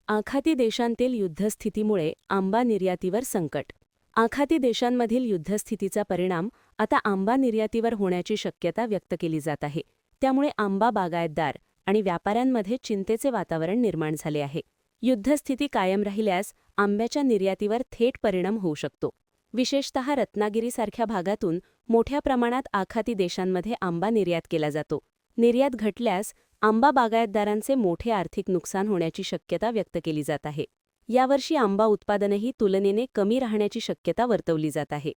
आखाती देशांतील युद्धस्थितीमुळे आंबा निर्यातीवर संकट. आखाती देशांमधील युद्धस्थितीचा परिणाम आता आंबा निर्यातीवर होण्याची शक्यता व्यक्त केली जात आहे. त्यामुळे आंबा बागायतदार आणि व्यापाऱ्यांमध्ये चिंतेचे वातावरण निर्माण झाले आहे. युद्धस्थिती कायम राहिल्यास आंब्याच्या निर्यातीवर थेट परिणाम होऊ शकतो. विशेषतः रत्नागिरीसारख्या भागातून मोठ्या प्रमाणात आखाती देशांमध्ये आंबा निर्यात केला जातो. निर्यात घटल्यास आंबा बागायतदारांचे मोठे आर्थिक नुकसान होण्याची शक्यता व्यक्त केली जात आहे. यावर्षी आंबा उत्पादनही तुलनेने कमी राहण्याची शक्यता वर्तवली जात आहे.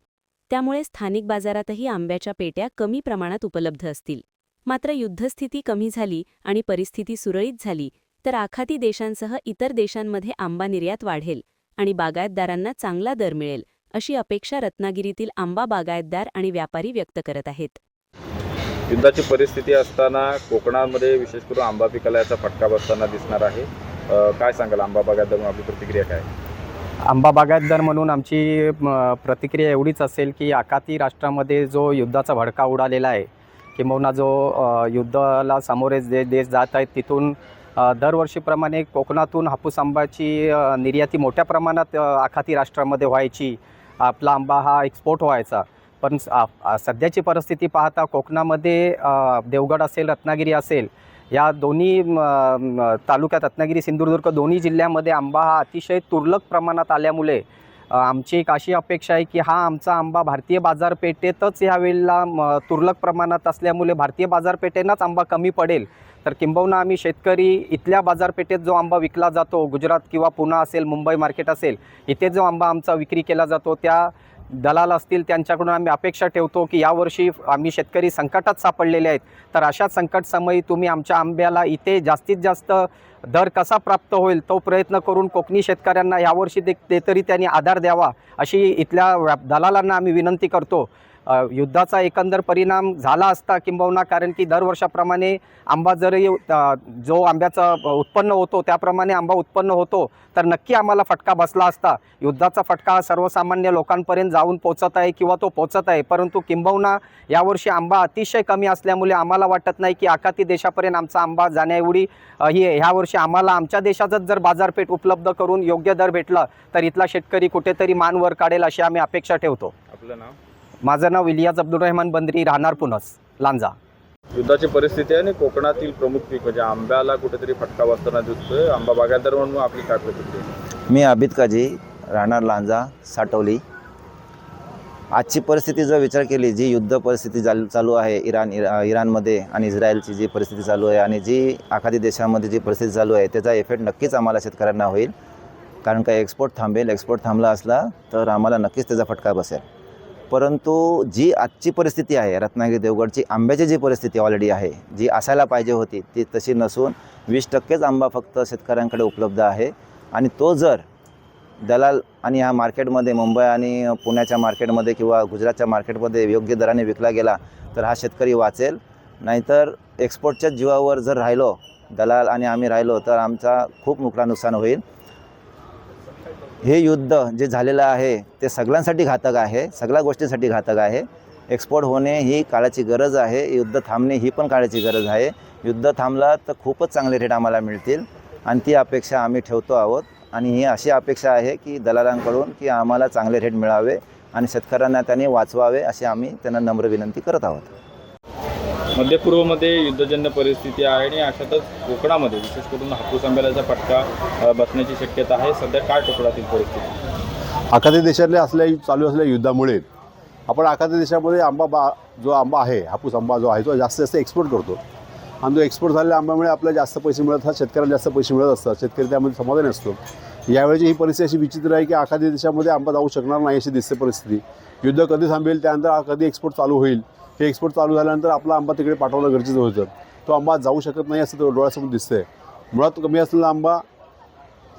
त्यामुळे स्थानिक बाजारातही आंब्याच्या पेट्या कमी प्रमाणात उपलब्ध असतील. मात्र युद्धस्थिती कमी झाली आणि परिस्थिती सुरळीत झाली तर आखाती देशांसह इतर देशांमध्ये आंबा निर्यात वाढेल आणि बागायतदारांना चांगला दर मिळेल, अशी अपेक्षा रत्नागिरीतील आंबा बागायतदार आणि व्यापारी व्यक्त करत आहेत. युद्धाची परिस्थिती असताना कोकणामध्ये विशेष करून आंबा पिकाला याचा फटका बसताना दिसणार आहे. काय सांगाल आंबा बागायतदार म्हणून आपली प्रतिक्रिया काय? आंबा बागायतदार म्हणून आमची प्रतिक्रिया एवढीच असेल की आखाती राष्ट्रामध्ये जो युद्धाचा भडका उडालेला आहे, किंबहुना जो युद्धाला सामोरे देश जात आहेत, तिथून दरवर्षीप्रमाणे कोकणातून हापूस आंब्याची निर्याती मोठ्या प्रमाणात आखाती राष्ट्रामध्ये व्हायची. आपला आंबा हा एक्सपोर्ट व्हायचा. पण सध्याची परिस्थिती पाहता कोकणामध्ये देवगड असेल, रत्नागिरी असेल, या दोन्ही तालुक्यात रत्नागिरी, सिंधुदुर्ग दोन्ही जिल्ह्यामध्ये आंबा हा अतिशय तुरळक प्रमाणात आल्यामुळे आमची एक अशी अपेक्षा आहे की हा आमचा आंबा भारतीय बाजारपेठेतच यावेळेला तुरळक प्रमाणात असल्यामुळे भारतीय बाजारपेठेनंच आंबा कमी पडेल. तर किंबहुना आम्ही शेतकरी इथल्या बाजारपेठेत जो आंबा विकला जातो, गुजरात किंवा पुणे असेल, मुंबई मार्केट असेल, इथे जो आंबा आमचा विक्री केला जातो, त्या दलाल असतील त्यांच्याकडून आम्ही अपेक्षा ठेवतो की यावर्षी आम्ही शेतकरी संकटात सापडलेले आहेत. तर अशा संकटसमयी तुम्ही आमच्या आंब्याला इथे जास्तीत जास्त दर कसा प्राप्त होईल तो प्रयत्न करून कोकणी शेतकऱ्यांना यावर्षी ते तरी त्यांनी आधार द्यावा, अशी इथल्या दलालांना आम्ही विनंती करतो. युद्धाचा एकंदर परिणाम झाला असता किंबहुना, कारण की दरवर्षाप्रमाणे आंबा जरी जो आंब्याचा उत्पन्न होतो त्याप्रमाणे आंबा उत्पन्न होतो तर नक्की आम्हाला फटका बसला असता. युद्धाचा फटका सर्वसामान्य लोकांपर्यंत जाऊन पोचत आहे किंवा तो पोचत आहे, परंतु किंबहुना यावर्षी आंबा अतिशय कमी असल्यामुळे आम्हाला वाटत नाही की आखाती देशापर्यंत आमचा आंबा जाण्याएवढी ह्यावर्षी आम्हाला आमच्या देशातच जर बाजारपेठ उपलब्ध करून योग्य दर भेटला तर इथला शेतकरी कुठेतरी मान वर काढेल, अशी आम्ही अपेक्षा ठेवतो. आपलं नाव? माझं नाव इलियास अब्दुल रहमान बंदरी, राहणार पुनस, लांजा. युद्धाची परिस्थिती आहे आणि कोकणातील प्रमुख पीक म्हणजे आंब्याला कुठेतरी फटका बसताना दिसतोय. आंबा बागायतदार म्हणून आपली काय प्रतिक्रिया? मी आबिद काजी, राहणार लांजा, साटवली. आजची परिस्थिती जर विचार केली, जी युद्ध परिस्थिती चालू आहे इराणमध्ये आणि इस्रायलची जी परिस्थिती चालू आहे आणि जी आखाती देशामध्ये जी परिस्थिती चालू आहे, त्याचा इफेक्ट नक्कीच आम्हाला शेतकऱ्यांना होईल. कारण का एक्सपोर्ट थांबेल. एक्सपोर्ट थांबला असला तर आम्हाला नक्कीच त्याचा फटका बसेल. परंतु जी आजची परिस्थिती आहे रत्नागिरी देवगडची, आंब्याची जी परिस्थिती ऑलरेडी आहे, जी असायला पाहिजे होती ती तशी नसून 20%च आंबा फक्त शेतकऱ्यांकडे उपलब्ध आहे. आणि तो जर दलाल आणि ह्या मार्केटमध्ये, मुंबई आणि पुण्याच्या मार्केटमध्ये किंवा गुजरातच्या मार्केटमध्ये योग्य दराने विकला गेला तर हा शेतकरी वाचेल. नाहीतर एक्सपोर्टच्या जीवावर जर राहिलो दलाल आणि आम्ही राहिलो तर आमचा खूप मोठा नुकसान होईल. हे युद्ध जे झालेलं आहे ते सगळ्यांसाठी घातक आहे, सगळ्या गोष्टींसाठी घातक आहे. एक्सपोर्ट होणे ही काळाची गरज आहे, युद्ध थांबणे ही पण काळाची गरज आहे. युद्ध थांबला तर खूपच चांगले रेट आम्हाला मिळतील आणि ती अपेक्षा आम्ही ठेवतो आहोत. आणि ही अशी अपेक्षा आहे की दलालांकडून की आम्हाला चांगले रेट मिळावे आणि शेतकऱ्यांना त्यांनी वाचवावे, अशी आम्ही त्यांना नम्र विनंती करत आहोत. मध्यपूर्वमध्ये युद्धजन्य परिस्थिती आहे आणि अशातच कोकणामध्ये विशेष करून हापूस आंब्याचा फटका बसण्याची शक्यता आहे. सध्या काय कोकणातील परिस्थिती? आखाती देशातल्या चालू असलेल्या युद्धामुळे आपण आखाती देशामध्ये जो आंबा आहे, हापूस आंबा जो आहे, तो जास्तीत जास्त एक्सपोर्ट करतो. आणि तो एक्सपोर्ट झालेल्या आंब्यामुळे आपल्याला जास्त पैसे मिळत असतात, शेतकऱ्याला जास्त पैसे मिळत असतात, शेतकरी त्यामध्ये समाधानी असतो. यावेळेची ही परिस्थिती अशी विचित्र आहे की आखाती देशामध्ये आंबा जाऊ शकणार नाही अशी दिसते परिस्थिती. युद्ध कधी थांबेल, त्यानंतर कधी एक्सपोर्ट चालू होईल, हे एक्सपोर्ट चालू झाल्यानंतर आपला आंबा तिकडे पाठवणं गरजेचं होतं. तो आंबा जाऊ शकत नाही असं डोळ्यासमोर दिसतंय. मुळात कमी असलेला आंबा,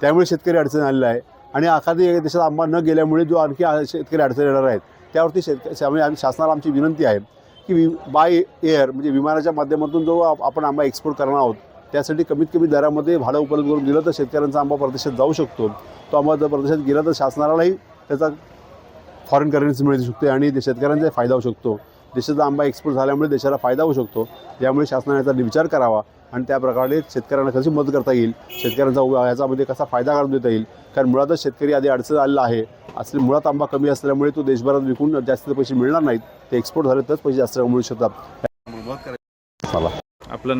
त्यामुळे शेतकरी अडचण आलेला आहे. आणि आखाती देशात आंबा न गेल्यामुळे जो आणखी शेतकरी अडचण येणार आहेत त्यावरती शासनाला आमची विनंती आहे की बाय एअर म्हणजे विमानाच्या माध्यमातून जो आपण आंबा एक्सपोर्ट करणार आहोत त्यासाठी कमीत कमी दरामध्ये भाडं उपलब्ध करून दिलं तर शेतकऱ्यांचा आंबा परदेशात जाऊ शकतो. तो आंबा जर परदेशात गेला तर शासनालाही त्याचा फॉरेन करन्सी मिळू शकते आणि शेतकऱ्यांचा फायदा होऊ शकतो. देशाचा आंबा एक्सपोर्ट झाल्यामुळे देशाला फायदा होऊ शकतो. यामुळे शासनाने याचा विचार करावा आणि त्या प्रकारे शेतकऱ्यांना कशी मदत करता येईल, शेतकऱ्यांचा याच्यामध्ये कसा फायदा काढून देता येईल. कारण मुळातच शेतकरी आधी अडचण आलेला आहे. असले मुळात आंबा कमी असल्यामुळे तो देशभरात विकून जास्त पैसे मिळणार नाहीत, ते एक्सपोर्ट झाले तरच पैसे जास्त मिळू शकतात. आपलं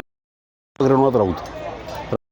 रघुनाथ राऊत.